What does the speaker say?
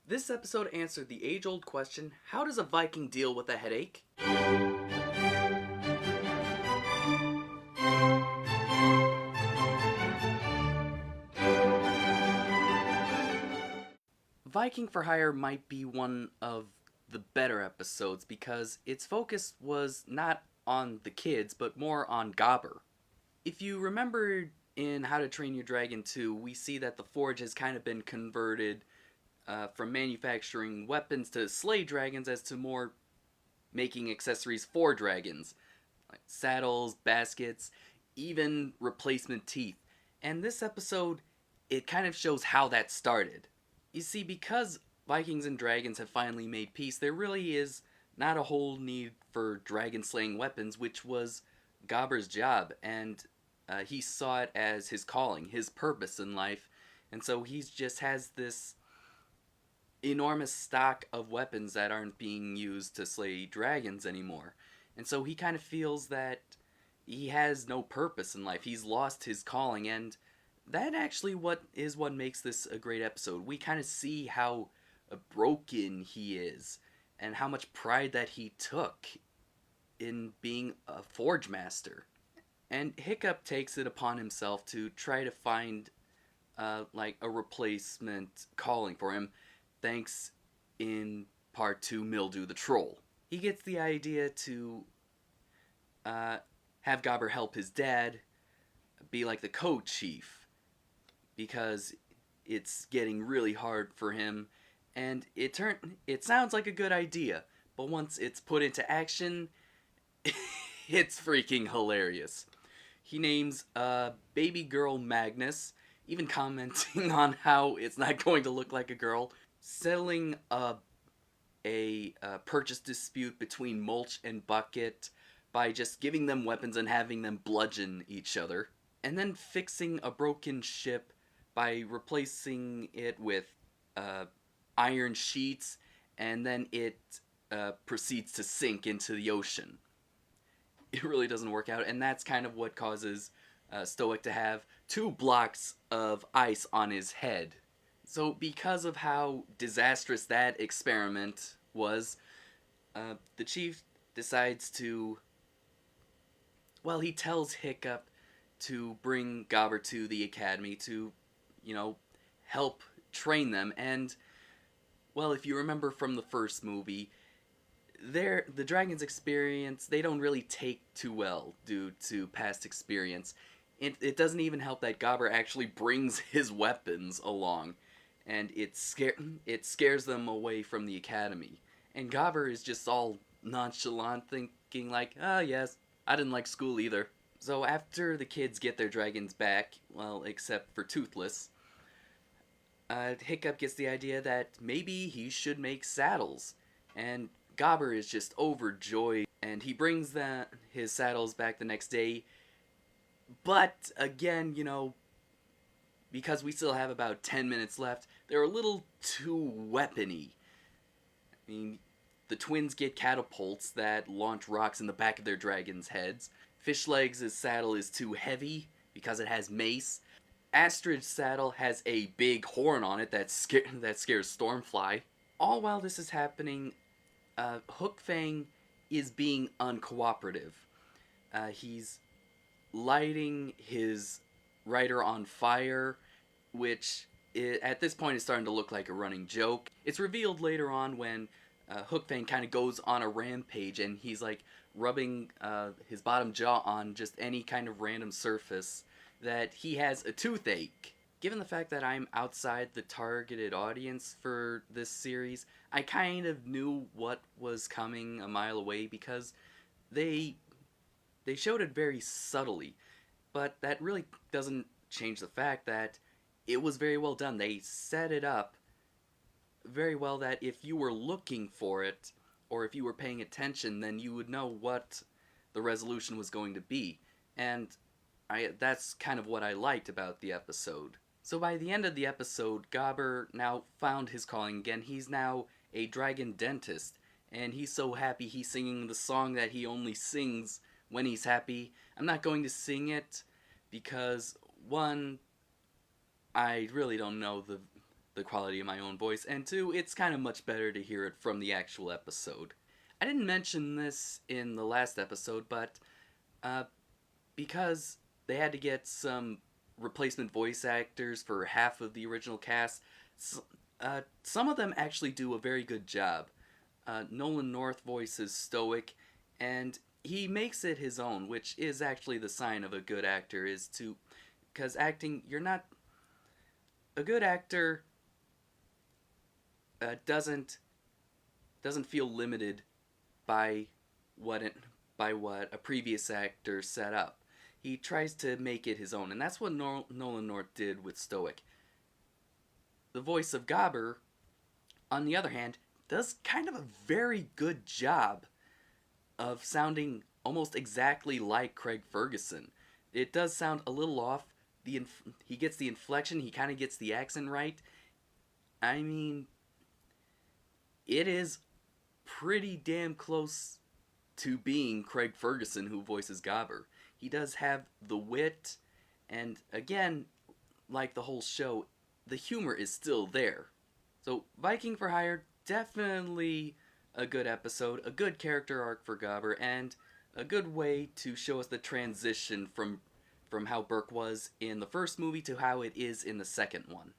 This episode answered the age-old question, how does a Viking deal with a headache? Viking for Hire might be one of the better episodes because its focus was not on the kids but more on Gobber. If you remember in How to Train Your Dragon 2, we see that the Forge has kind of been converted from manufacturing weapons to slay dragons as to more making accessories for dragons, like saddles, baskets, even replacement teeth. And this episode, it kind of shows how that started. You see, because Vikings and dragons have finally made peace, there really is not a whole need for dragon slaying weapons, which was Gobber's job, and he saw it as his calling, his purpose in life, and so he just has this enormous stock of weapons that aren't being used to slay dragons anymore. And so he kind of feels that he has no purpose in life. He's lost his calling, and that actually what makes this a great episode. We kind of see how broken he is and how much pride that he took in being a forge master. And Hiccup takes it upon himself to try to find like a replacement calling for him, thanks in part to Mildew the Troll. He gets the idea to have Gobber help his dad be like the co-chief, because it's getting really hard for him, and it sounds like a good idea, but once it's put into action, it's freaking hilarious. He names baby girl Magnus, even commenting on how it's not going to look like a girl, settling a purchase dispute between Mulch and Bucket by just giving them weapons and having them bludgeon each other, and then fixing a broken ship by replacing it with iron sheets, and then it proceeds to sink into the ocean. It really doesn't work out, and that's kind of what causes Stoic to have 2 blocks of ice on his head. So because of how disastrous that experiment was, the chief decides to, well, he tells Hiccup to bring Gobber to the academy to, help train them. And, well, if you remember from the first movie, the dragons experience, they don't really take too well due to past experience. It doesn't even help that Gobber actually brings his weapons along, and it scares them away from the academy. And Gobber is just all nonchalant, thinking like, yes, I didn't like school either. So after the kids get their dragons back, well, except for Toothless, Hiccup gets the idea that maybe he should make saddles, and Gobber is just overjoyed, and he brings his saddles back the next day. But again, because we still have about 10 minutes left, they're a little too weapony. I mean, the twins get catapults that launch rocks in the back of their dragons' heads. Fishlegs' saddle is too heavy because it has mace. Astrid's saddle has a big horn on it that scares Stormfly. All while this is happening, Hookfang is being uncooperative. He's lighting his rider on fire, which at this point is starting to look like a running joke. It's revealed later on when Hookfang kind of goes on a rampage, and he's like rubbing his bottom jaw on just any kind of random surface, that he has a toothache. Given the fact that I'm outside the targeted audience for this series, I kind of knew what was coming a mile away because they showed it very subtly, but that really doesn't change the fact that it was very well done. They set it up very well that if you were looking for it, or if you were paying attention, then you would know what the resolution was going to be. And that's kind of what I liked about the episode. So by the end of the episode, Gobber now found his calling again. He's now a dragon dentist, and he's so happy he's singing the song that he only sings when he's happy. I'm not going to sing it because, one, I really don't know the the quality of my own voice, and two, it's kind of much better to hear it from the actual episode. I didn't mention this in the last episode, but uh, because they had to get some replacement voice actors for half of the original cast, some of them actually do a very good job. Nolan North voices Stoic, and he makes it his own, which is actually the sign of a good actor. Is to, because acting, you're not a good actor. Doesn't feel limited by what it, by what a previous actor set up. He tries to make it his own, and that's what Nolan North did with Stoic. The voice of Gobber, on the other hand, does kind of a very good job of sounding almost exactly like Craig Ferguson. It does sound a little off. He gets the inflection, he kind of gets the accent right. I mean, it is pretty damn close to being Craig Ferguson who voices Gobber. He does have the wit, and again, like the whole show, the humor is still there. So, Viking for Hire, definitely a good episode, a good character arc for Gobber, and a good way to show us the transition from how Berk was in the first movie to how it is in the second one.